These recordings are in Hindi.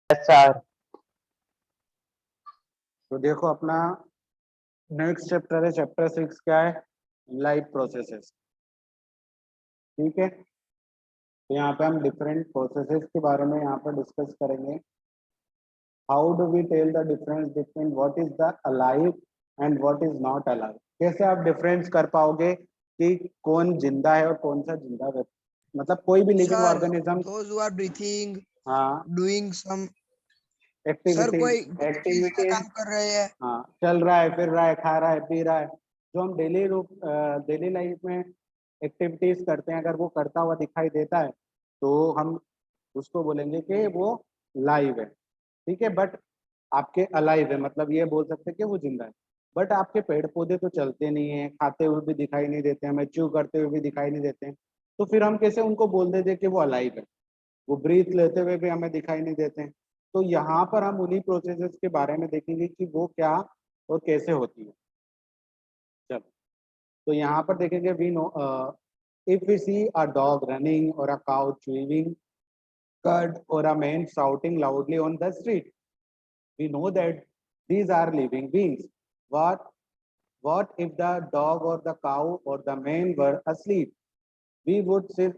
सर। तो देखो अपना नेक्स्ट चैप्टर है, चैप्टर 6 क्या है? Life processes. ठीक है, तो यहाँ पे हम डिफरेंट प्रोसेसेस के बारे में यहाँ पर डिस्कस करेंगे। How do we tell the difference between what is the alive and what is not alive? कैसे आप डिफरेंस कर पाओगे कि कौन जिंदा है और कौन सा जिंदा व्यक्ति, मतलब कोई भी living sir, organism. those who are breathing, हाँ, doing some, सर एक्टिविटीज कोई बिजली का एक्टिविटीज काम कर रहे हैं। हाँ, चल रहा है, फिर रहा है, खा रहा है, पी रहा है, जो हम डेली लाइफ में एक्टिविटीज करते हैं, अगर वो करता हुआ दिखाई देता है तो हम उसको बोलेंगे कि वो लाइव है। ठीक है, बट आपके अलाइव है, मतलब ये बोल सकते हैं कि वो जिंदा है। बट आपके पेड़ पौधे तो चलते नहीं है, खाते हुए भी दिखाई नहीं देते, हमें च्यू करते हुए भी दिखाई नहीं देते हैं, तो फिर हम कैसे उनको बोल देते कि वो अलाइव है? वो ब्रीथ लेते हुए भी हमें दिखाई नहीं देते हैं। तो यहाँ पर हम उन्हीं प्रोसेसेस के बारे में देखेंगे कि वो क्या और कैसे होती है। चलो, तो यहाँ पर देखेंगे, we know if we see a dog running और a cow chewing cud or a man shouting loudly on the street, we know that these are living beings. What if the dog or the cow or the man were asleep? We would still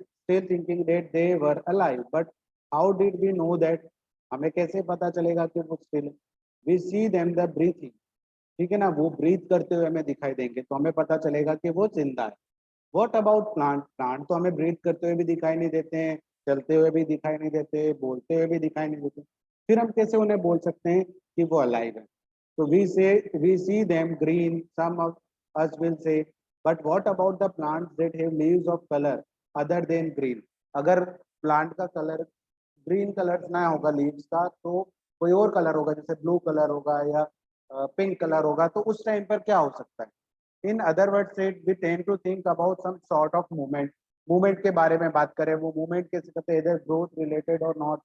thinking that they were alive. But how did we know that? हमें कैसे पता चलेगा कि वो still? We see them the breathing. ठीक है ना, वो ब्रीथ करते हुए हमें दिखाई देंगे तो हमें पता चलेगा कि वो जिंदा है। What about plant? प्लांट तो हमें ब्रीथ करते हुए भी दिखाई नहीं देते हैं, चलते हुए भी दिखाई नहीं देते, बोलते हुए भी दिखाई नहीं देते, फिर हम कैसे उन्हें बोल सकते हैं कि वो अलाइव है? तो we see them green, some of us will say, but what about the plants that have leaves of colour other than green? अगर प्लांट का कलर ग्रीन कलर ना होगा लीव्स का, तो कोई और कलर होगा, जैसे ब्लू कलर होगा या पिंक कलर होगा, तो उस टाइम पर क्या हो सकता है? In other word said, we tend to think about some sort of movement. Movement के बारे में बात करें, वो मूवमेंट कैसे करते हैं, इधर ग्रोथ रिलेटेड और नॉट,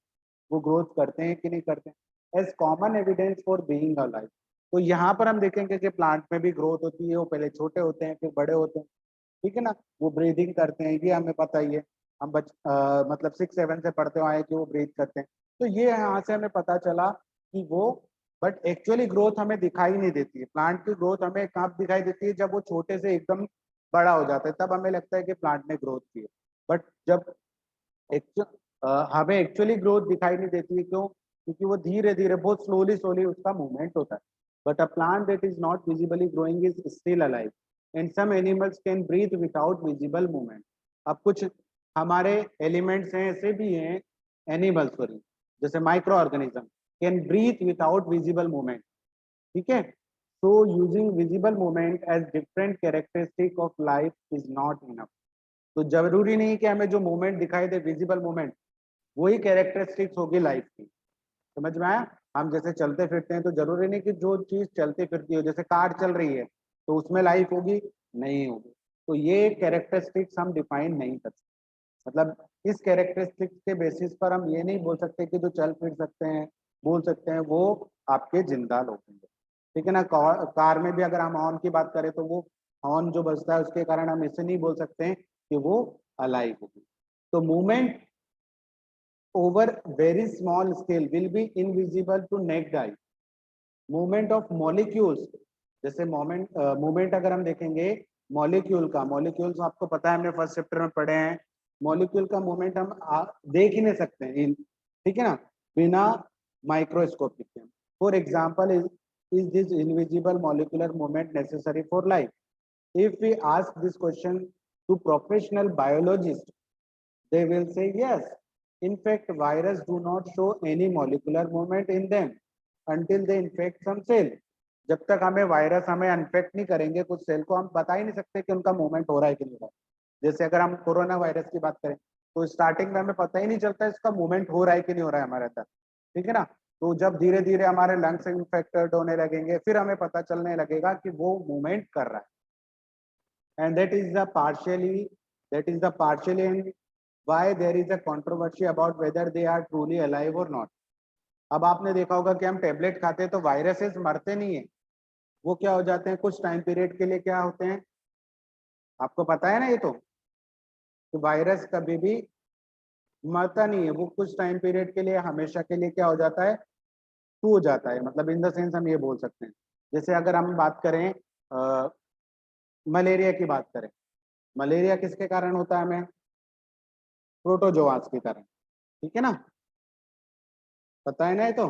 वो ग्रोथ करते हैं कि नहीं करते हैं, as common evidence for being alive. तो यहाँ पर हम देखेंगे कि प्लांट में भी ग्रोथ होती है, वो पहले छोटे होते हैं फिर बड़े होते हैं। ठीक है ना, वो ब्रीदिंग करते हैं, ये हमें पता ही है, हम मतलब 6-7 से पढ़ते आए कि वो ब्रीथ करते हैं। तो ये यहाँ से हमें पता चला कि वो, बट एक्चुअली ग्रोथ हमें दिखाई नहीं देती है। प्लांट की ग्रोथ हमें कब दिखाई देती है? जब वो छोटे से एकदम बड़ा हो जाता है, तब हमें लगता है कि प्लांट ने ग्रोथ की है। बट जब हमें एक्चुअली ग्रोथ दिखाई नहीं देती है, क्यों? क्योंकि वो धीरे धीरे, बहुत स्लोली स्लोली उसका मूवमेंट होता है। But a plant that is not visibly growing is still alive, and some animals can breathe without visible movement. अब कुछ हमारे एलिमेंट्स हैं, ऐसे भी हैं, एनिमल्स सॉरी, जैसे micro organism can breathe without visible movement. ठीक है, so using visible movement as different characteristic of life is not enough। तो जरूरी नहीं कि हमें जो मूवमेंट दिखाई दे, विजिबल मूवमेंट, वही कैरेक्टरिस्टिक्स होगी लाइफ की। समझ में आया? हम जैसे चलते फिरते हैं तो जरूरी नहीं कि जो चीज चलती फिरती हो, जैसे कार चल रही है तो उसमें लाइफ होगी, नहीं होगी। तो ये कैरेक्टरिस्टिक्स हम डिफाइन नहीं कर सकते। मतलब इस कैरेक्टरिस्टिक्स के बेसिस पर हम ये नहीं बोल सकते कि जो चल फिर सकते हैं, बोल सकते हैं, वो आपके जिंदा लोग होंगे। ठीक है ना, कार में भी अगर हम हॉर्न की बात करें तो वो हॉर्न जो बजता है उसके कारण हम इसे नहीं बोल सकते हैं कि वो अलाइव होगी। तो movement over very small scale will be invisible to naked eye. Movement of molecules, जैसे मूवमेंट अगर हम देखेंगे मॉलिक्यूल का, मॉलिक्यूल्स आपको पता है, हमने फर्स्ट चैप्टर में पढ़े हैं, मॉलिक्यूल का मूवमेंट हम देख ही नहीं सकते हैं, ठीक है ना, बिना माइक्रोस्कोपिक के। For example, is this invisible molecular movement necessary for life? If we ask this question to professional biologist, they will say yes. In fact, virus do not show any molecular movement in them until they infect some cell। जब तक हमें वायरस हमें इन्फेक्ट नहीं करेंगे कुछ सेल को, हम बता ही नहीं सकते कि उनका मूवमेंट हो रहा है कि नहीं हो रहा है। जैसे अगर हम कोरोना वायरस की बात करें तो स्टार्टिंग में हमें पता ही नहीं चलता इसका मूवमेंट हो रहा है कि नहीं हो रहा है हमारे अंदर। ठीक है ना, तो जब धीरे धीरे हमारे लंग्स इन्फेक्टेड होने लगेंगे, फिर हमें पता चलने लगेगा कि वो मूवमेंट कर रहा है। And that is the partially and why there is a controversy about whether they are truly alive or not। अब आपने देखा होगा कि हम टेबलेट खाते हैं तो वायरसेस मरते नहीं है, वो क्या हो जाते हैं कुछ टाइम पीरियड के लिए, क्या होते हैं आपको पता है ना ये तो वायरस कभी भी मरता नहीं है, वो कुछ टाइम पीरियड के लिए हमेशा के लिए क्या हो जाता है, टू हो जाता है। मतलब इन द सेंस हम ये बोल सकते हैं, जैसे अगर हम बात करें मलेरिया की बात करें, मलेरिया किसके कारण होता है हमें, प्रोटोजोआस के कारण, ठीक है ना, पता है ना ये तो।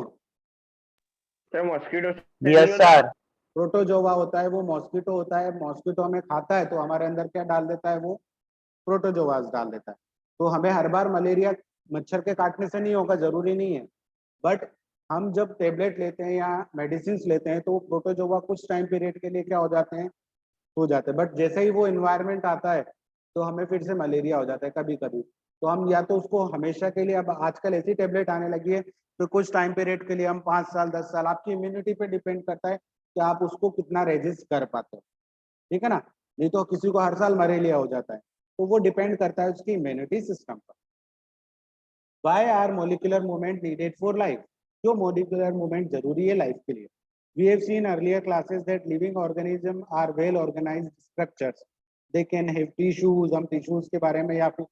सर मॉस्किटो से यस नहीं होता? सर। प्रोटोजोआ होता है वो मॉस्किटो होता है, मॉस्किटो हमें खाता है तो हमारे अंदर क्या डाल देता है, वो प्रोटोजोआस डाल देता है। तो हमें हर बार मलेरिया मच्छर के काटने से नहीं होगा, जरूरी नहीं है, बट हम जब टेबलेट लेते हैं या मेडिसिन लेते हैं तो वो प्रोटोजोआ कुछ टाइम पीरियड के लिए क्या हो जाते हैं, हो जाते हैं, बट जैसे ही वो इन्वायरमेंट आता है तो हमें फिर से मलेरिया हो जाता है कभी कभी। तो हम या तो उसको हमेशा के लिए, अब आजकल ऐसी टेबलेट आने लगी है तो कुछ टाइम पीरियड के लिए, हम 5 साल 10 साल, आपकी इम्यूनिटी पे डिपेंड करता है कि आप उसको कितना रेजिस्ट कर पाते हो, ठीक है ना। नहीं तो किसी को हर साल मलेरिया हो जाता है, तो वो डिपेंड करता है उसकी इम्यूनिटी सिस्टम पर। Why are molecular movement needed for life? क्यों molecular movement जरूरी है लाइफ के लिए? We have seen earlier classes that living organisms are well organized structures. They can have tissues. हम tissues के बारे में, या फिर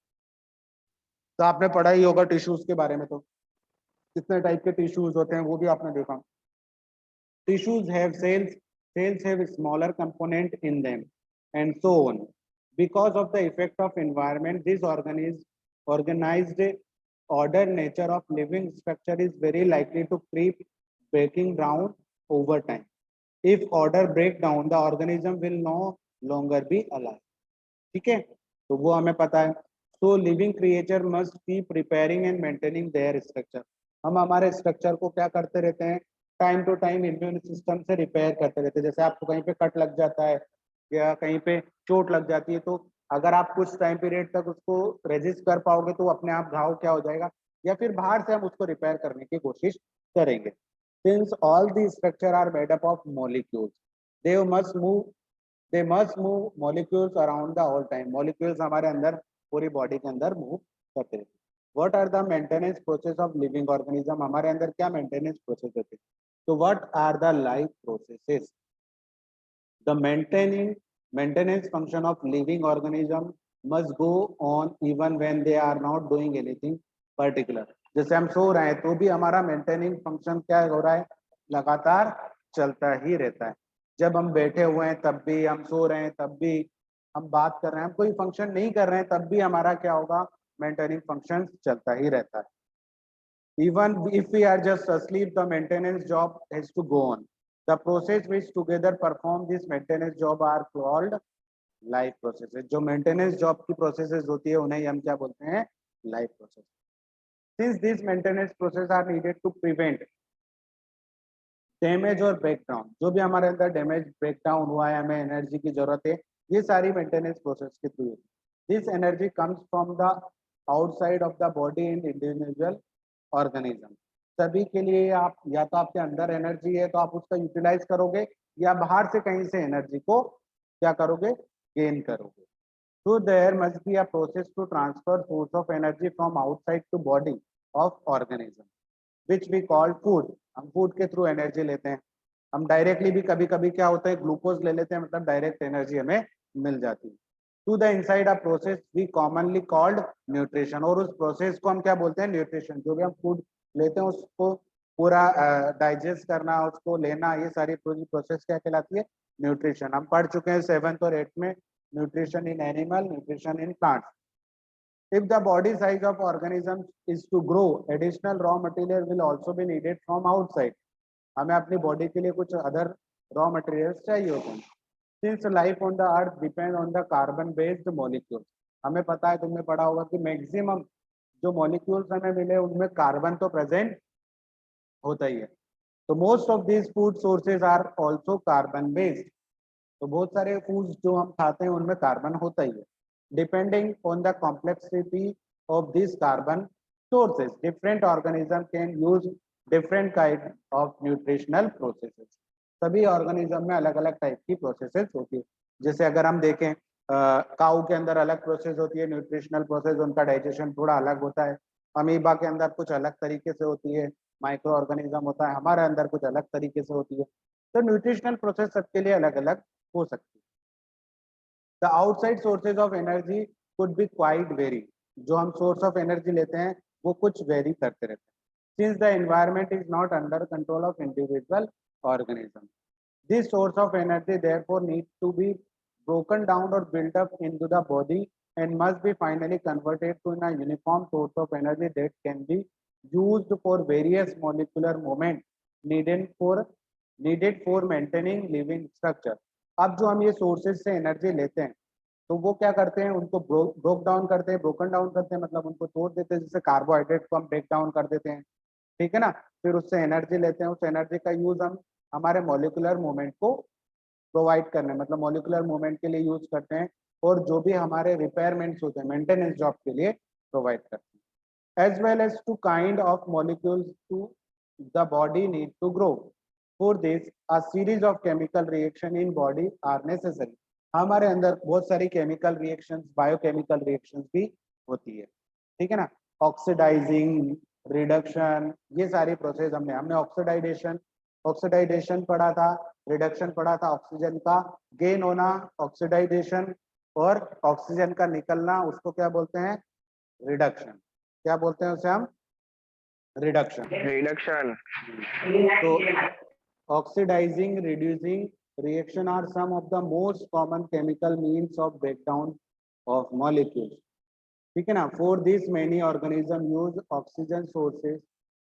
तो आपने पढ़ा ही होगा tissues के बारे में, तो कितने टाइप के tissues होते हैं वो भी आपने देखा। Tissues have cells. Cells have a smaller component in them, and so on. Because of the effect of environment, this organized order nature of living structure is very likely to keep breaking down over time. If order break down, the organism will no longer be alive. ठीक है, तो वो हमें पता है। So living creature must keep repairing and maintaining their structure. हम हमारे स्ट्रक्चर को क्या करते रहते हैं, time to time immune system से रिपेयर करते रहते हैं। जैसे आपको कहीं पे कट लग जाता है या कहीं पे चोट लग जाती है, तो अगर आप कुछ टाइम पीरियड तक उसको रेजिस्ट कर पाओगे तो अपने आप घाव क्या हो जाएगा, या फिर बाहर से हम उसको रिपेयर करने की कोशिश करेंगे। Since all the structure are made up of molecules, they must move molecules around the all time. Molecules हमारे अंदर पूरी बॉडी के अंदर मूव करते रहते हैं। What are the maintenance process of living organism, हमारे अंदर क्या मेंटेनेंस प्रोसेस होते हैं। तो what are the life processes, the maintenance function of living organism must go on even when they are not doing anything particular। जैसे हम सो रहे हैं तो भी हमारा मेंटेनिंग फंक्शन क्या हो रहा है, लगातार चलता ही रहता है। जब हम बैठे हुए हैं तब भी, हम सो रहे हैं तब भी, हम बात कर रहे हैं, हम कोई फंक्शन नहीं कर रहे हैं तब भी हमारा क्या होगा, मेंटेनिंग फंक्शन चलता ही रहता है। Even if we are just asleep, the maintenance job has to go on. The process which together perform this maintenance job are called life processes। जो maintenance job की processes होती है उन्हें हम क्या बोलते हैं, life process। Since these maintenance processes are needed to prevent damage और ब्रेकडाउन, जो भी हमारे अंदर डैमेज ब्रेकडाउन हुआ है, हमें एनर्जी की जरूरत है, ये सारी मेंटेनेंस प्रोसेस के through. This energy comes from the outside of the body in individual organism. सभी के लिए आप या तो आपके अंदर एनर्जी है तो आप उसका यूटिलाइज करोगे, या बाहर से कहीं से एनर्जी को क्या करोगे, गेन करोगे। So there must be a process to transfer source of energy from outside to body of organism, which we call food। हम फूड के थ्रू एनर्जी लेते हैं। हम डायरेक्टली भी कभी कभी क्या होता है, ग्लूकोज ले लेते हैं, मतलब डायरेक्ट एनर्जी हमें मिल जाती है। To the inside a process we commonly called nutrition, और उस प्रोसेस को हम क्या बोलते हैं, न्यूट्रिशन। जो भी हम फूड लेते हैं उसको पूरा डाइजेस्ट करना, उसको लेना, ये सारी पूरी प्रोसेस क्या कहलाती है, न्यूट्रिशन। हम पढ़ चुके हैं 7th और 8th में, nutrition in animal, nutrition in plants. If the body size of organism is to grow, additional raw material will also be needed from outside। हमें अपनी बॉडी के लिए कुछ अदर रॉ मटेरियल्स चाहिए होते हैं। Since life on the earth depends on the carbon based molecules, हमें पता है, तुमने पढ़ा होगा कि मैक्सिमम जो मॉलिक्यूल्स हमें मिले उनमें कार्बन तो प्रेजेंट होता ही है। तो most of these food sources are also carbon based. तो बहुत सारे फूड्स जो हम खाते हैं उनमें कार्बन होता ही है। Depending on the complexity of this carbon sources, different organism can use different kind of nutritional processes. सभी ऑर्गेनिज्म में अलग अलग टाइप की प्रोसेसेस होती है। जैसे अगर हम देखें, काऊ के अंदर अलग प्रोसेस होती है, न्यूट्रिशनल प्रोसेस, उनका डाइजेशन थोड़ा अलग होता है। अमीबा के अंदर कुछ अलग तरीके से होती है, माइक्रो ऑर्गेनिज्म होता है, हमारे अंदर कुछ अलग तरीके से होती है। तो न्यूट्रिशनल प्रोसेस सबके लिए अलग अलग हो सकती है। The outside sources of energy could be quite vary। जो हम सोर्स ऑफ एनर्जी लेते हैं वो कुछ वेरी करते रहते हैं। Since the environment is not under control of individual organism, this source of energy therefore needs to be broken down or built up into the body and must be finally converted to a uniform source of energy that can be used for various molecular movements needed for maintaining living structure। अब जो हम ये सोर्सेज से एनर्जी लेते हैं तो वो क्या करते हैं, उनको ब्रोक डाउन करते हैं, ब्रोकन डाउन करते हैं मतलब उनको तोड़ देते हैं, जैसे कार्बोहाइड्रेट को हम ब्रेक डाउन कर देते हैं, ठीक है ना। फिर उससे एनर्जी लेते हैं, उस एनर्जी का यूज हम हमारे मॉलिक्यूलर मूवमेंट को प्रोवाइड करने मतलब मॉलिक्यूलर मूवमेंट के लिए यूज करते हैं, और जो भी हमारे रिपेयरमेंट्स होते हैं मेंटेनेंस जॉब के लिए प्रोवाइड करते हैं। As well as to kind of molecules to the body need to grow, for this a series of chemical reaction in body are necessary. हमारे अंदर बहुत सारी केमिकल रिएक्शंस, बायोकेमिकल रिएक्शंस भी होती है, ठीक है ना। ऑक्सीडाइजिंग, रिडक्शन, ये सारी प्रोसेस हमने ऑक्सीडाइजेशन पढ़ा था, रिडक्शन पढ़ा था, ऑक्सीजन का गेन होना ऑक्सीडाइजेशन, और ऑक्सीजन का निकलना उसको क्या बोलते हैं, रिडक्शन। क्या बोलते हैं उसे हम, रिडक्शन। रिडक्शन। तो oxidising, reducing reaction are some of the most common chemical means of breakdown of molecules, ठीक है ना। for this many organism use oxygen sources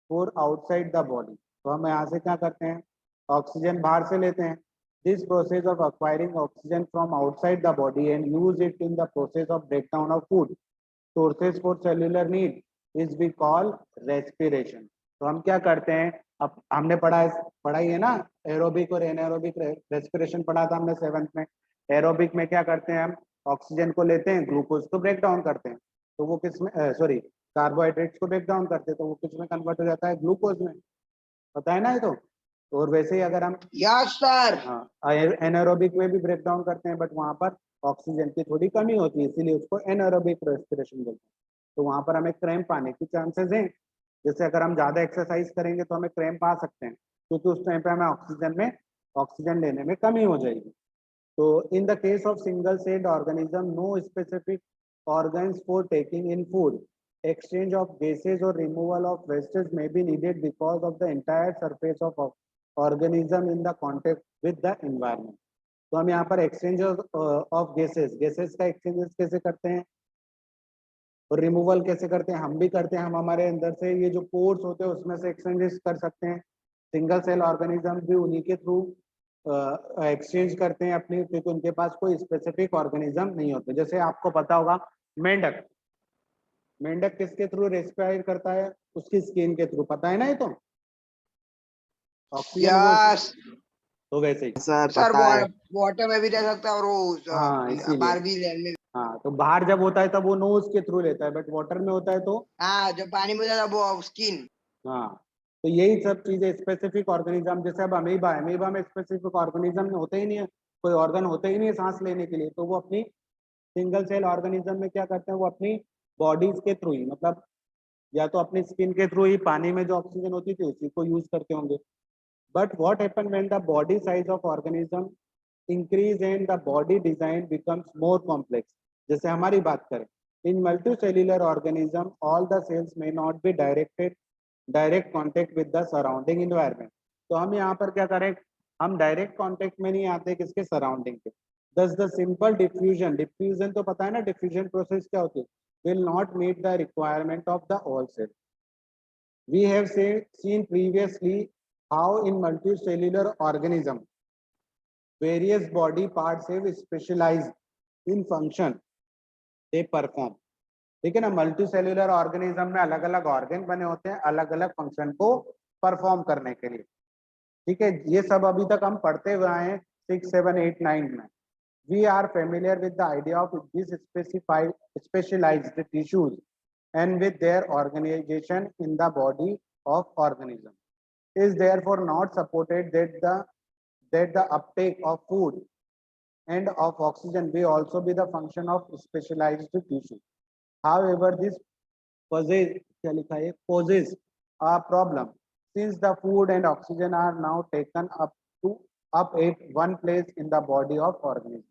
for outside the body। तो हम यहाँ से क्या करते हैं, ऑक्सीजन बाहर से लेते हैं। this process of acquiring oxygen from outside the body and use it in the process of breakdown of food sources for cellular need is we call respiration। तो हम क्या करते हैं, अब हमने पढ़ाई है ना, एरोबिक और एनारोबिक रेस्पिरेशन पढ़ा था हमने 7th में। एरोबिक में क्या करते हैं, हम ऑक्सीजन को लेते हैं, ग्लूकोज को ब्रेक डाउन करते हैं, तो वो किस में, सॉरी कार्बोहाइड्रेट्स को ब्रेक डाउन करते हैं तो वो किस में कन्वर्ट हो जाता है, ग्लूकोज में, पता है ना ये तो। और वैसे ही अगर हम यस सर। हाँ एनारोबिक में भी ब्रेक डाउन करते हैं, बट वहां पर ऑक्सीजन की थोड़ी कमी होती है, इसीलिए उसको एनारोबिक रेस्पिरेशन बोलते हैं। तो वहां पर हमें क्रैम्प आने की चांसेस हैं, जैसे अगर हम ज्यादा एक्सरसाइज करेंगे तो हमें क्रैम्प आ सकते हैं, क्योंकि उस टाइम पे हमें ऑक्सीजन लेने में कमी हो जाएगी। तो in the case of single celled organism no specific organs for taking in food, exchange of gases or removal of wastes may be needed because of the entire surface of organism in the contact with the environment। तो हम यहाँ पर एक्सचेंज ऑफ गैसेस का एक्सचेंजेस कैसे करते हैं और रिमूवल कैसे करते हैं, हम भी करते हैं। हम हमारे अंदर से ये जो पोर्स होते हैं उसमें से एक्सचेंजेस कर सकते हैं। सिंगल सेल ऑर्गेनिज्म भी उन्हीं के थ्रू एक्सचेंज करते हैं अपनी, क्योंकि उनके पास कोई स्पेसिफिक ऑर्गेनिज्म नहीं होते। जैसे आपको पता होगा मेंढक, मेंढक किसके थ्रू रेस्पिरेट करता है, उसकी स्किन के थ्रू, पता है ना ये तो, ऑक्सीजन यस तो वैसे ही सर सर, पता है। वाटर में भी रह सकता है और वो हाँ, इसीलिए। बाहर भी रहने। हाँ तो बाहर जब होता है तब वो नोज के थ्रू लेता है, बट वाटर में होता है तो हाँ, जो पानी में जाता है वो स्किन। हाँ। तो यही सब चीजें स्पेसिफिक ऑर्गेनिज्म, जैसे अब अमीबा में स्पेसिफिक ऑर्गेनिज्म होते ही नहीं है, कोई ऑर्गन होते ही नहीं है सांस लेने के लिए, तो वो अपनी सिंगल सेल ऑर्गेनिज्म में क्या करते हैं, वो अपनी बॉडीज के थ्रू ही, मतलब या तो अपनी स्किन के थ्रू ही, पानी में जो ऑक्सीजन होती थी उसी को यूज करते होंगे। But what happen when the body size of organism increase and the body design becomes more complex. जैसे हमारी बात करें, in multicellular organism all the cells may not be direct contact with the surrounding environment. तो हम यहाँ पर क्या करें, हम डायरेक्ट कॉन्टेक्ट में नहीं आते किसके, सराउंडिंग के। दस द सिंपल डिफ्यूजन तो पता है ना, डिफ्यूजन प्रोसेस क्या होती है, will not meet the requirement of the all cell। We have seen previously how in multicellular organism various body parts have specialized in function they perform। ठीक है ना, मल्टीसेल्युलर ऑर्गेनिज्म में अलग अलग ऑर्गन बने होते हैं अलग अलग फंक्शन को परफॉर्म करने के लिए। ठीक है, ये सब अभी तक हम पढ़ते हुए आए हैं 6, 7, 8, 9 में। We are familiar with the idea of these specialized tissues and with their organization in the body of organism is therefore not supported that the uptake of food and of oxygen may also be the function of specialized tissue। However, this poses a problem since the food and oxygen are now taken up at one place in the body of organism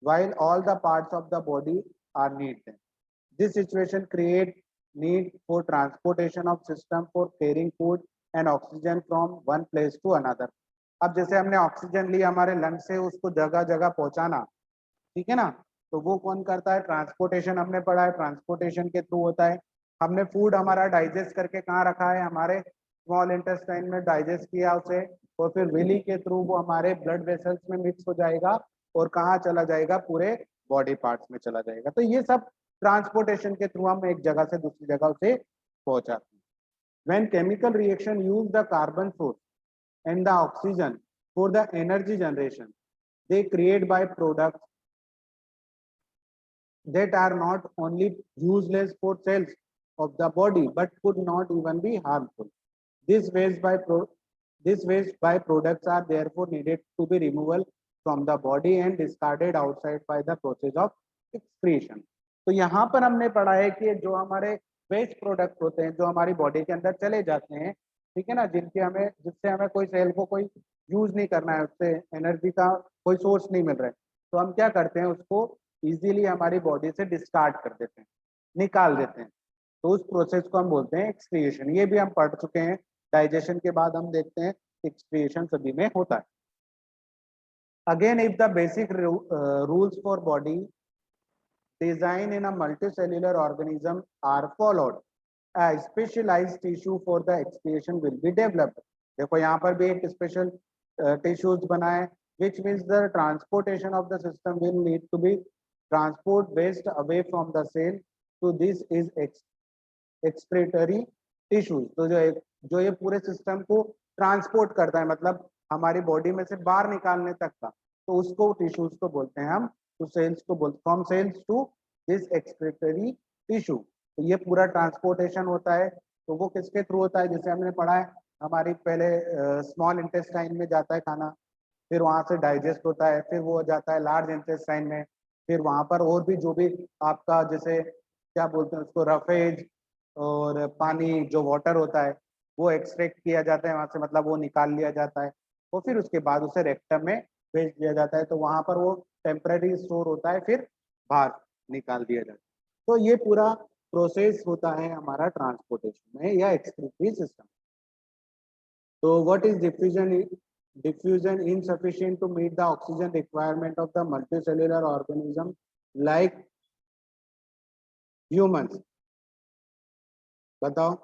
while all the parts of the body are needed। This situation create need for transportation of system for carrying food and oxygen from one place to another. अब जैसे हमने ऑक्सीजन लिया हमारे लंग से, उसको जगह जगह पहुंचाना, ठीक है ना, तो वो कौन करता है? ट्रांसपोर्टेशन हमने पढ़ा है, ट्रांसपोर्टेशन के थ्रू होता है। हमने फूड हमारा डाइजेस्ट करके कहाँ रखा है? हमारे स्मॉल इंटेस्टाइन में डाइजेस्ट किया उसे, और फिर विली के थ्रू वो हमारे ब्लड वेसल्स में मिक्स हो जाएगा और कहाँ चला जाएगा? पूरे बॉडी पार्ट्स में चला जाएगा। तो ये सब ट्रांसपोर्टेशन के थ्रू हम एक जगह से दूसरी जगह उसे पहुंचाते हैं। When chemical reaction use the carbon source and the oxygen for the energy generation, they create byproducts that are not only useless for cells of the body but could not even be harmful. This waste byproducts are therefore needed to be removed from the body and discarded outside by the process of excretion. तो यहाँ पर हमने पढ़ा है कि जो हमारे वेस्ट प्रोडक्ट होते हैं जो हमारी बॉडी के अंदर चले जाते हैं, ठीक है ना, जिससे हमें कोई सेल को कोई यूज नहीं करना है, उससे एनर्जी का कोई सोर्स नहीं मिल रहा है, तो हम क्या करते हैं? उसको इजीली हमारी बॉडी से डिस्कार्ड कर देते हैं, निकाल देते हैं। तो उस प्रोसेस को हम बोलते हैं एक्सक्रिएशन। ये भी हम पढ़ चुके हैं। डाइजेशन के बाद हम देखते हैं एक्सक्रिएशन सभी में होता है। Again, if the basic rules for body design in a multicellular organism are followed, a specialized tissue for the excretion will be developed. देखो यहाँ पर भी एक स्पेशल tissues बना है, which means the transportation of the system will need to be transport waste away from the cell. So this is excretory tissues. तो जो ये पूरे सिस्टम को ट्रांसपोर्ट करता है, मतलब हमारी बॉडी में से बाहर निकालने तक का, तो उसको टिश्यूज को बोलते हैं हम, तो सेल्स को बोलते, from cells to this excretory tissue. तो ये पूरा ट्रांसपोर्टेशन होता है। तो वो किसके थ्रू होता है? जैसे हमने पढ़ा है, हमारी पहले स्मॉल इंटेस्टाइन में जाता है खाना, फिर वहां से डाइजेस्ट होता है, फिर वो जाता है लार्ज इंटेस्टाइन में, फिर वहां पर और भी जो भी आपका जैसे क्या बोलते हैं उसको, रफेज और पानी जो वाटर होता है वो एक्सट्रैक्ट किया जाता है वहां से, मतलब वो निकाल लिया जाता है, और फिर उसके बाद उसे रेक्टम में भेज दिया जाता है। तो वहां पर वो टेम्पररी स्टोर होता है, फिर बाहर निकाल दिया जाता है। तो ये पूरा प्रोसेस होता है हमारा ट्रांसपोर्टेशन में या एक्सक्रीटरी सिस्टम। तो what is diffusion insufficient to meet the oxygen requirement of the multicellular organism like humans? बताओ।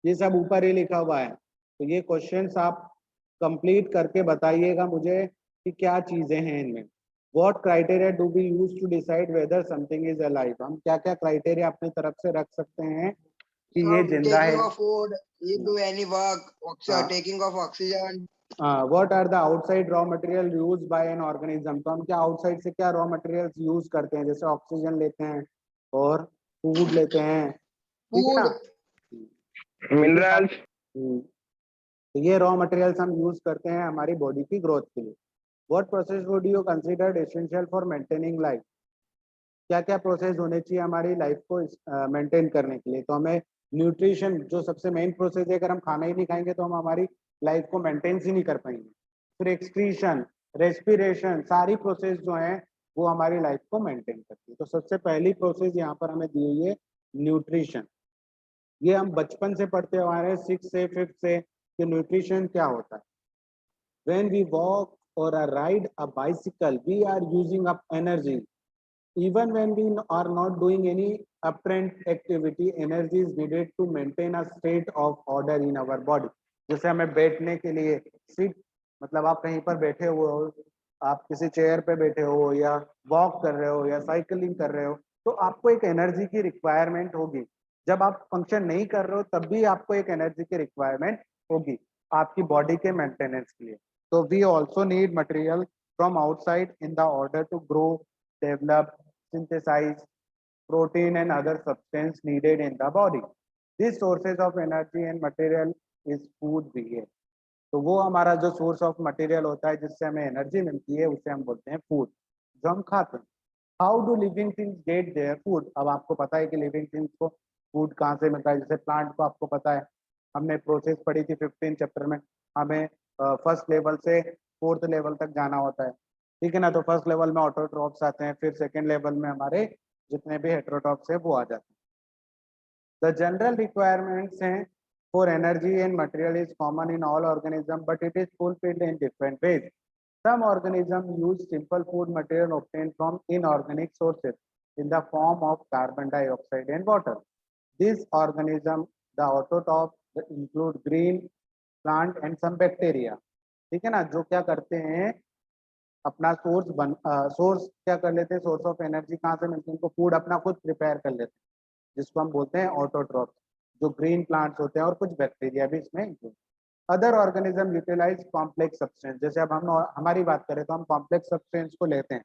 ये सब ऊपर ही लिखा हुआ है, तो ये क्वेश्चंस आप कंप्लीट करके बताइएगा मुझे कि क्या चीजें हैं इनमें। What criteria do we use to decide whether something is alive? हम क्या क्या क्राइटेरिया अपनी तरफ से रख सकते हैं कि ये जिंदा है। taking of food, you do any work, हाँ। taking of oxygen. What are the outside raw material used by an organism? तो हम क्या आउटसाइड से क्या रॉ मटेरियल्स यूज करते हैं? जैसे ऑक्सीजन लेते हैं और फूड लेते हैं, ठीक है ना। मिनरल्स। तो ये रॉ मटेरियल्स हम यूज करते हैं हमारी बॉडी की ग्रोथ के लिए। What process would you consider essential for maintaining life? क्या क्या प्रोसेस होने चाहिए हमारी लाइफ को मेंटेन करने के लिए? तो हमें न्यूट्रिशन जो सबसे मेन प्रोसेस है, अगर हम खाना ही नहीं खाएंगे तो हम हमारी लाइफ को मेंटेन ही नहीं कर पाएंगे। फिर एक्सक्रीशन, रेस्पिरेशन, सारी प्रोसेस जो है वो हमारी लाइफ को मेंटेन करती है। तो सबसे पहली प्रोसेस यहाँ पर हमें दी हुई है न्यूट्रिशन। ये हम बचपन से पढ़ते हुए आ रहे हैं, 6th से 5th से, कि न्यूट्रिशन क्या होता है। When we walk or ride a bicycle, we are using up energy. Even when we are not doing any apparent activity, energy is needed to maintain a state of order in our body. जैसे हमें बैठने के लिए सीट, मतलब आप कहीं पर बैठे हुए हो, आप किसी चेयर पे बैठे हो या वॉक कर रहे हो या साइकिलिंग कर रहे हो, तो आपको एक एनर्जी की रिक्वायरमेंट होगी। जब आप फंक्शन नहीं कर रहे हो तब भी आपको एक एनर्जी की रिक्वायरमेंट होगी आपकी बॉडी के मेंटेनेंस के लिए। So we also need material from outside in the order to grow, develop, synthesize protein and other substance needed in the body. These sources of energy and material is food भी है। तो वो हमारा जो सोर्स ऑफ मटेरियल होता है जिससे हमें एनर्जी मिलती है उसे हम बोलते हैं फूड, जो हम खाते हैं। How do living things get their food? अब आपको पता है कि लिविंग थिंग्स को फूड कहाँ से मिलता है। जैसे प्लांट को आपको पता है, हमने प्रोसेस पढ़ी थी 15 चैप्टर में, हमें फर्स्ट लेवल से फोर्थ लेवल तक जाना होता है, ठीक है ना। तो फर्स्ट लेवल में ऑटोट्रॉप्स आते हैं, फिर सेकेंड लेवल में हमारे जितने भी हेटेरोट्रॉप्स है वो आ जाते हैं। द जनरल रिक्वायरमेंट्स हैं for energy and material is common in all organism but it is fulfilled in different ways. Some organisms use simple food material obtained from inorganic sources in the form of carbon dioxide and water. These organisms, the autotrophs, include green plant and some bacteria. ठीक है ना, जो क्या करते हैं अपना सोर्स क्या कर लेते हैं, सोर्स ऑफ एनर्जी कहाँ से मिलती है उनको, फूड अपना खुद प्रिपेयर कर लेते हैं जिसको हम बोलते हैं ऑटोट्रॉप्स, जो ग्रीन प्लांट्स होते हैं और कुछ बैक्टीरिया भी इसमें include. Other organism utilise complex substance, जैसे अब हम हमारी बात करें तो हम कॉम्प्लेक्स सब्सटेंस को लेते हैं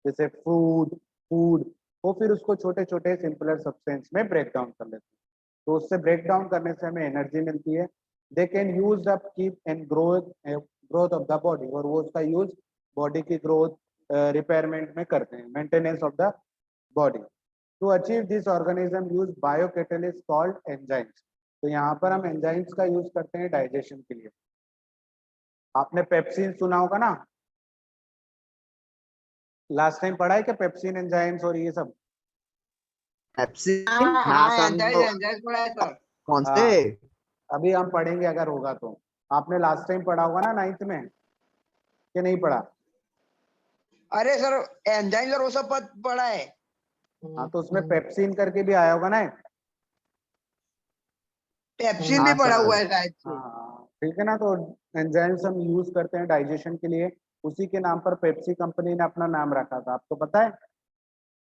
जैसे फूड फूड वो फिर उसको छोटे छोटे सिंपलर सब्सटेंस में ब्रेक डाउन कर लेते हैं, तो उससे ब्रेक डाउन करने से हमें एनर्जी मिलती है। They can use up keep and growth of the body, और वो उसका यूज बॉडी की ग्रोथ रिपेयरमेंट में करते हैं, maintenance of the body. To achieve this organism use biocatalyst called enzymes. तो यहाँ पर हम एंजाइम्स का यूज करते हैं डाइजेशन के लिए। आपने पेप्सिन सुना होगा ना, लास्ट टाइम पढ़ा है क्या पेप्सिन एंजाइम्स और ये सब? पेप्सिन हाँ समझो एंजाइम पड़ा है सर। कौन से हाँ, अभी हम पढ़ेंगे अगर होगा तो। आपने लास्ट टाइम पढ़ा होगा ना 9th में, कि नहीं पढ़ा? अरे सर एंजाइम सर वो सब पड़ा है। हाँ, तो उसमें पेप्सिन करके भी आया होगा ना। पेप्सिन भी हाँ पड़ा सर हुआ है शायद से। हाँ ठीक है ना, तो एंजाइम्स हम यूज करते हैं डाइजेशन के लिए, उसी के नाम पर पेप्सी कंपनी ने अपना नाम रखा था, आपको पता है,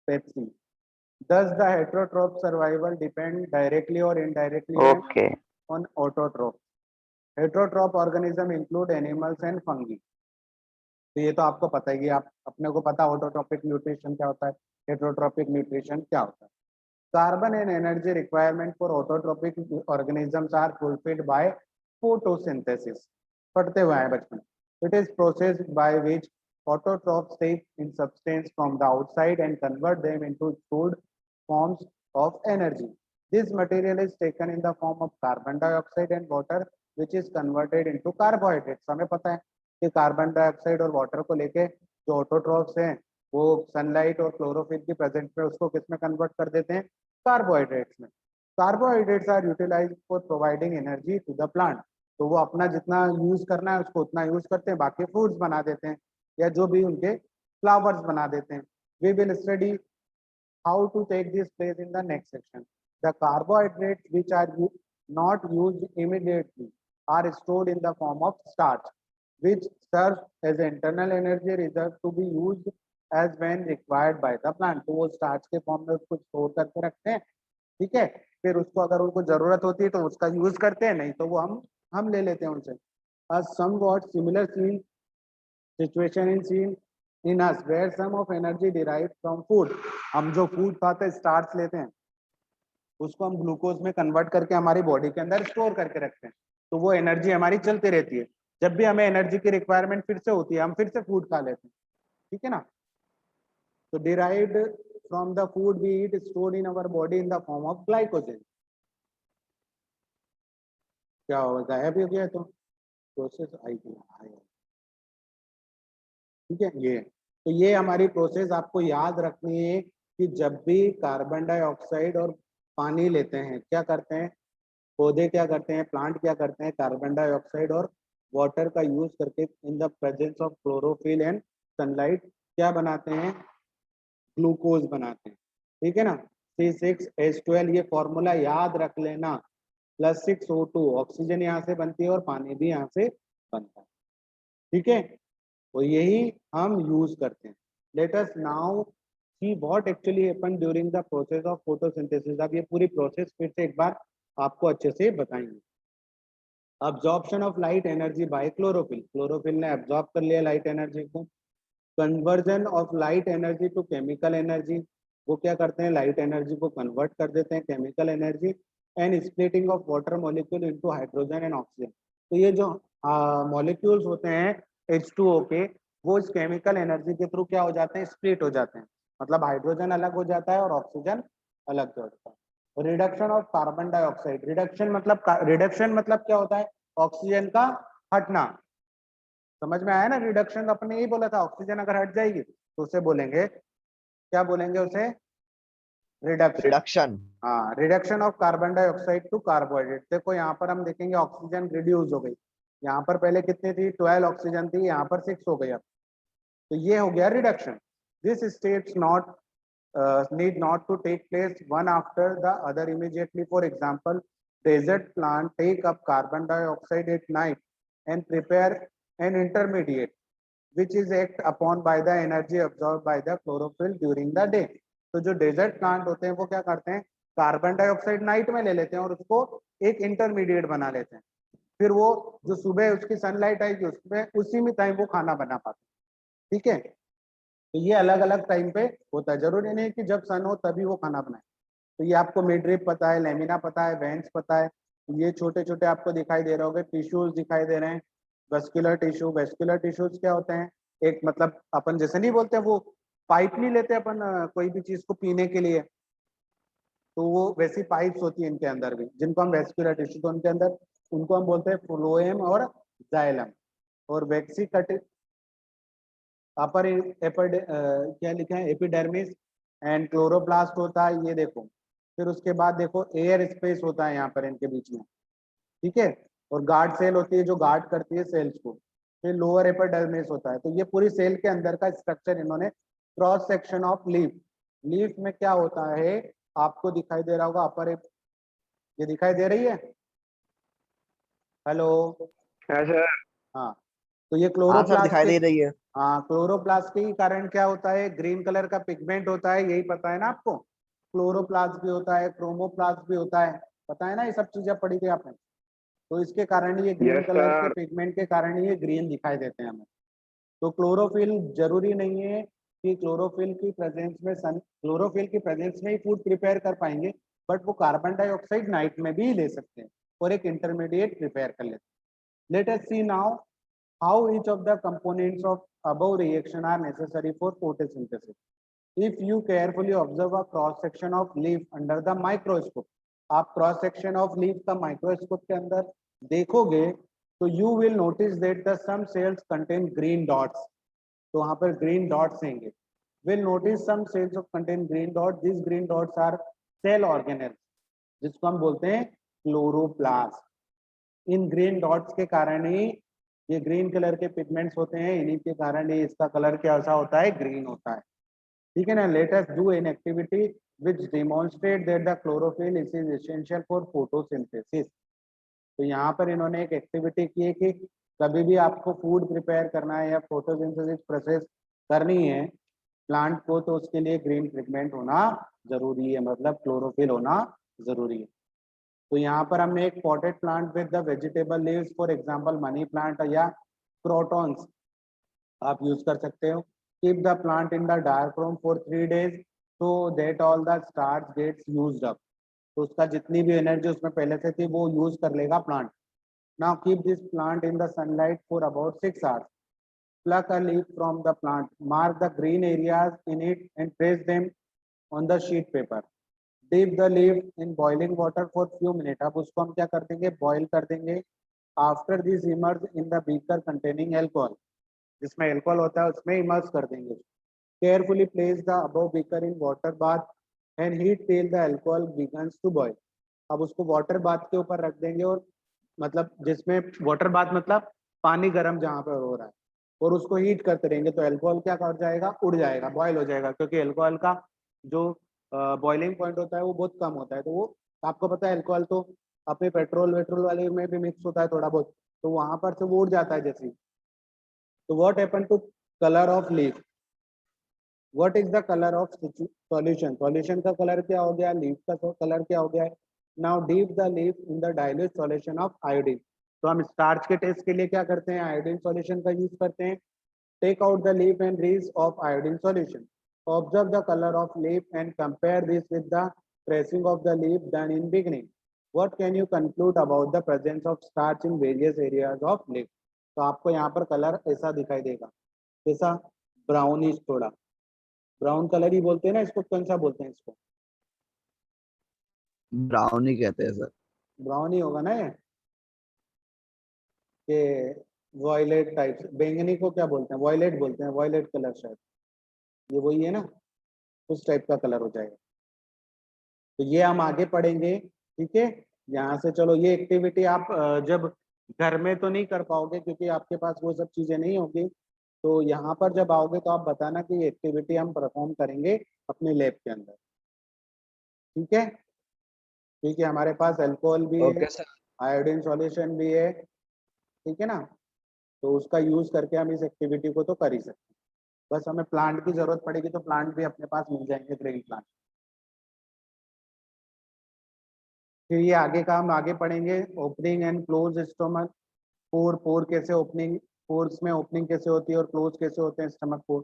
Pepsi. Thus the heterotroph survival depend directly or indirectly okay on autotroph. Heterotroph organism include animals and fungi. तो ये तो आपको पता ही है, आप अपने को पता ऑटोट्रोपिक न्यूट्रिशन क्या होता है, हेटेरोट्रोपिक न्यूट्रिशन क्या होता है। Carbon and energy requirement for autotrophic organisms are fulfilled by photosynthesis. पढ़ते हुए आए बचपन। It is process by which autotrophs take in substance from the outside and convert them into food forms of energy. This material is taken in the form of carbon dioxide and water which is converted into carbohydrates. हमें पता है कि कार्बन डाइऑक्साइड और वाटर को लेके जो ऑटोट्रॉफ्स हैं वो सनलाइट और क्लोरोफिल की प्रेजेंस में उसको किस में कन्वर्ट कर देते हैं, कार्बोहाइड्रेट्स में। Carbohydrates are utilised for providing energy to the plant. तो वो अपना जितना यूज करना है उसको उतना यूज करते हैं, बाकी फ्रूट्स बना देते हैं या जो भी उनके फ्लावर्स बना देते हैं। We will study how to take this place in the next section. The carbohydrates which are not used immediately are stored in the form of starch, which serves as internal energy reserve to be used as when required by the plant. तो वो starch के फॉर्म में उसको स्टोर करके रखते हैं, ठीक है, फिर उसको अगर उनको जरूरत होती है तो उसका यूज करते हैं, नहीं तो वो हम ले लेते हैं उनसे। A somewhat similar scene situation in scene in us where some of energy derived from food, हम जो फूड खाते हैं स्टार्च लेते हैं उसको हम ग्लूकोज में कन्वर्ट करके हमारी बॉडी के अंदर स्टोर करके रखते हैं, तो वो एनर्जी हमारी चलती रहती है। जब भी हमें एनर्जी की रिक्वायरमेंट फिर से होती है हम फिर से फूड खा लेते हैं, ठीक है ना। तो derived from the food we eat stored in our body in the form of glycogen. क्या होगा, गायब हो गया तो प्रोसेस आई, ठीक है। ये तो ये हमारी प्रोसेस आपको याद रखनी है कि जब भी कार्बन डाइऑक्साइड और पानी लेते हैं क्या करते हैं, पौधे क्या करते हैं, प्लांट क्या करते हैं, कार्बन डाइऑक्साइड और वाटर का यूज करके in the presence of chlorophyll and sunlight क्या बनाते हैं, ग्लूकोज बनाते हैं, ठीक है ना। C6H12 ये फॉर्मूला याद रख लेना, +6O2 ऑक्सीजन यहाँ से बनती है और पानी भी यहाँ से बनता है, ठीक है। तो यही हम यूज करते हैं। Let us now see what actually happen during the process of photosynthesis. अब ये पूरी प्रोसेस फिर से एक बार आपको अच्छे से बताएंगे। Absorption of light energy by chlorophyll, chlorophyll ने अब्जॉर्ब कर लिया लाइट एनर्जी को। Conversion of light energy to chemical energy, वो क्या करते हैं, लाइट एनर्जी को कन्वर्ट कर देते हैं chemical energy. And splitting of water molecule into hydrogen and oxygen. तो ये जो मॉलिक्यूल्स होते हैं H2O के, वो इस केमिकल एनर्जी के थ्रू क्या हो जाते हैं, स्प्लिट हो जाते हैं, मतलब हाइड्रोजन अलग हो जाता है और ऑक्सीजन अलग हो जाता है। Reduction of carbon dioxide, reduction मतलब क्या होता है, ऑक्सीजन का हटना, समझ में आया ना? रिडक्शन अपने यही बोला था, ऑक्सीजन अगर हट जाएगी तो उसे बोलेंगे, क्या बोलेंगे उसे? रिडक्शन। रिडक्शन। हाँ, reduction of carbon dioxide to carbohydrate. देखो यहाँ पर हम देखेंगे ऑक्सीजन रिड्यूस हो गई, यहाँ पर पहले कितनी थी? 12 ऑक्सीजन थी, यहाँ पर 6 हो गई अब, तो ये हो गया reduction. This states not need not to take place one after the other immediately. For example, desert plant take up carbon dioxide at night and prepare an intermediate which is act upon by the energy absorbed by the chlorophyll during the day. तो जो डेजर्ट प्लांट होते हैं वो क्या करते हैं? कार्बन डाइऑक्साइड नाइट में ले लेते हैं और उसको एक इंटरमीडिएट बना लेते हैं, फिर वो जो सुबह उसकी सनलाइट आएगी उसमें उसी में टाइम वो खाना बना पाते हैं। ठीक है, तो ये अलग अलग टाइम पे होता है, जरूरी नहीं कि जब सन हो तभी वो खाना बनाए। तो ये आपको मिडरिप पता है, लेमिना पता है, वेंस पता है, ये छोटे छोटे आपको दिखाई दे रहे होंगे, टिश्यूज दिखाई दे रहे हैं, वेस्कुलर टिश्यू। वेस्कुलर टिश्यूज क्या होते हैं? एक मतलब अपन जैसे नहीं बोलते वो पाइप नहीं लेते अपन कोई भी चीज को पीने के लिए, तो वो वैसी पाइप्स होती है इनके अंदर भी, जिनको हम वेस्कुलर टिश्यू, तो उनके अंदर उनको हम बोलते हैं फ्लोएम और जाइलम। और वेक्सिकट अपर क्या लिखा है? एपिडर्मिस एंड क्लोरोप्लास्ट होता है, ये देखो। फिर उसके बाद देखो एयर स्पेस होता है यहाँ पर इनके बीच में, ठीक है, और गार्ड सेल होती है जो गार्ड करती है सेल्स को। फिर लोअर एपिडर्मिस होता है, तो ये पूरी सेल के अंदर का स्ट्रक्चर इन्होंने। Cross section of leaf, leaf में क्या होता है आपको दिखाई दे रहा होगा, अपर ये दिखाई दे रही है? हेलो? हाँ सर। हाँ, तो ये हाँ सर, क्लोरोप्लास्ट दिखाई दे रही है। हाँ, क्लोरोप्लास्ट के कारण क्या होता है? ग्रीन कलर का पिगमेंट होता है, यही पता है ना आपको? क्लोरोप्लास्ट भी होता है, क्रोमोप्लास्ट भी होता है, पता है ना? ये सब चीजें पढ़ी थी आपने। तो इसके कारण ये ग्रीन यस कलर के सर। पिगमेंट के कारण ये ग्रीन दिखाई देते हैं हमें। तो क्लोरोफिल जरूरी नहीं है कि क्लोरोफिल की प्रेजेंस में क्लोरोफिल की प्रेजेंस में ही फूड प्रिपेयर कर पाएंगे, बट वो कार्बन डाइऑक्साइड नाइट में भी ले सकते हैं और एक इंटरमीडिएट प्रिपेयर कर लेते हैं। Let us see now how each of the components of above reaction are necessary for photosynthesis. If you carefully observe a cross section of leaf under the microscope, आप cross section of leaf का microscope के अंदर देखोगे तो you will notice that the some cells contain green dots. तो वहां पर green dots होंगे. Will notice some cells of contain green dots. These green dots are cell organelles, जिसको हम बोलते हैं क्लोरोप्लास्ट। इन ग्रीन डॉट्स के कारण ही ये ग्रीन कलर के पिगमेंट्स होते हैं, इन्हीं के कारण ही इसका कलर कैसा होता है? ग्रीन होता है। ठीक है ना? Let us do an activity which demonstrate that the chlorophyll is essential for photosynthesis. तो यहाँ पर इन्होंने एक एक्टिविटी की है कि कभी भी आपको फूड प्रिपेयर करना है या फोटोसिंथेसिस प्रोसेस करनी है प्लांट को, तो उसके लिए ग्रीन पिगमेंट होना जरूरी है, मतलब क्लोरोफिल होना जरूरी है। तो यहाँ पर हमने एक potted plant with the vegetable leaves, for example money plant या क्रोटॉन्स आप यूज कर सकते हो। Keep the plant in the dark room for 3 days so that all the starch gets used up। तो उसका जितनी भी एनर्जी उसमें पहले से थी वो यूज कर लेगा plant. Now keep this plant in the sunlight for about 6 hours। Pluck a leaf from the plant, mark the green areas in it and place them on the sheet paper। Dip the leaf in boiling water for few minutes। अब उसको हम क्या कर देंगे? बॉईल कर देंगे। After this immerse in the beaker containing alcohol, जिसमें एल्कोहल होता है उसमें इमर्ज कर देंगे। Carefully place the above beaker in water bath and heat till the alcohol begins to boil. अब उसको वाटर बाथ के ऊपर रख देंगे, और मतलब जिसमें वाटर बाथ मतलब पानी गर्म जहाँ पर हो रहा है, और उसको हीट करते रहेंगे तो अल्कोहल क्या कर जाएगा? उड़ जाएगा, बॉयल हो जाएगा, क्योंकि अल्कोहल का जो बॉइलिंग पॉइंट होता है वो बहुत कम होता है। तो वो आपको पता है अल्कोहल तो अपने पेट्रोल वेट्रोल वाले में भी मिक्स होता है थोड़ा बहुत, तो वहां पर से वो उड़ जाता है जैसे ही। तो what happen to colour of leaf? What is the colour of solution? Solution का कलर क्या हो गया? लीफ का कलर क्या हो गया? Now dip the leaf in the dilute solution of iodine. तो हम स्टार्च के टेस्ट के लिए क्या करते हैं? आयोडीन सॉल्यूशन का यूज करते हैं। Take out the leaf and rinse of iodine solution. Observe the color of leaf and compare this with the tracing of the leaf done in beginning. What can you conclude about the presence of starch in various areas of leaf? तो आपको यहाँ पर कलर ऐसा दिखाई देगा, कैसा? ब्राउनिश, थोड़ा ब्राउन कलर ही बोलते हैं ना इसको, कौन सा बोलते हैं इसको? ब्राउन ही कहते हैं सर। ब्राउन ही होगा ना ये, कि वॉयलेट टाइप, बैंगनी को क्या बोलते हैं, वॉयलेट बोलते हैं, वॉयलेट कलर शायद, ये वही है ना, उस टाइप का कलर हो जाएगा। तो ये हम आगे पढ़ेंगे, ठीक है। यहाँ से चलो, ये एक्टिविटी आप जब घर में तो नहीं कर पाओगे क्योंकि आपके पास वो सब चीजें नहीं होगी, तो यहाँ पर जब आओगे तो आप बताना कि ये एक्टिविटी हम परफॉर्म करेंगे अपने लैब के अंदर, ठीक है। ठीक है, हमारे पास अल्कोहल भी है, ओके सर। आयोडीन सॉल्यूशन भी है, ठीक है ना। तो उसका यूज करके हम इस एक्टिविटी को तो कर ही सकते हैं। बस हमें प्लांट की जरूरत पड़ेगी तो प्लांट भी अपने पास मिल जाएंगे, ग्रेन प्लांट। फिर ये आगे का हम आगे पढ़ेंगे, ओपनिंग एंड क्लोज स्टोमक, पोर, पोर कैसे ओपनिंग, पोर्स में ओपनिंग कैसे होती है और क्लोज कैसे होते हैं स्टमक पोर,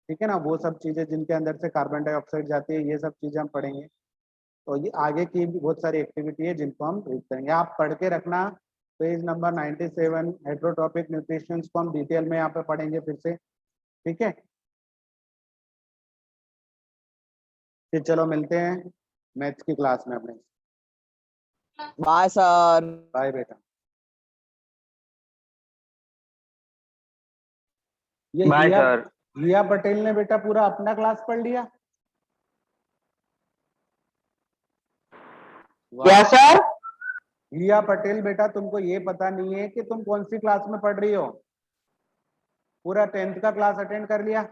ठीक है ना। वो सब चीजें जिनके अंदर से कार्बन डाइऑक्साइड जाती है, ये सब चीजें हम पढ़ेंगे। तो ये आगे की भी बहुत सारी एक्टिविटी है जिनको हम रीड करेंगे, आप पढ़ के रखना। पेज नंबर 97 हेट्रोट्रॉपिक न्यूट्रिशन को हम डिटेल में यहाँ पे पढ़ेंगे फिर से, ठीक है। फिर चलो मिलते हैं मैथ्स की क्लास में अपने। Bye sir. बाय बेटा। ये बाय हिया, सर। हिया पटेल ने बेटा पूरा अपना क्लास पढ़ लिया। क्या वाह। सर? हिया पटेल बेटा, तुमको ये पता नहीं है कि तुम कौन सी क्लास में पढ़ रही हो, पूरा 10th का क्लास अटेंड कर लिया।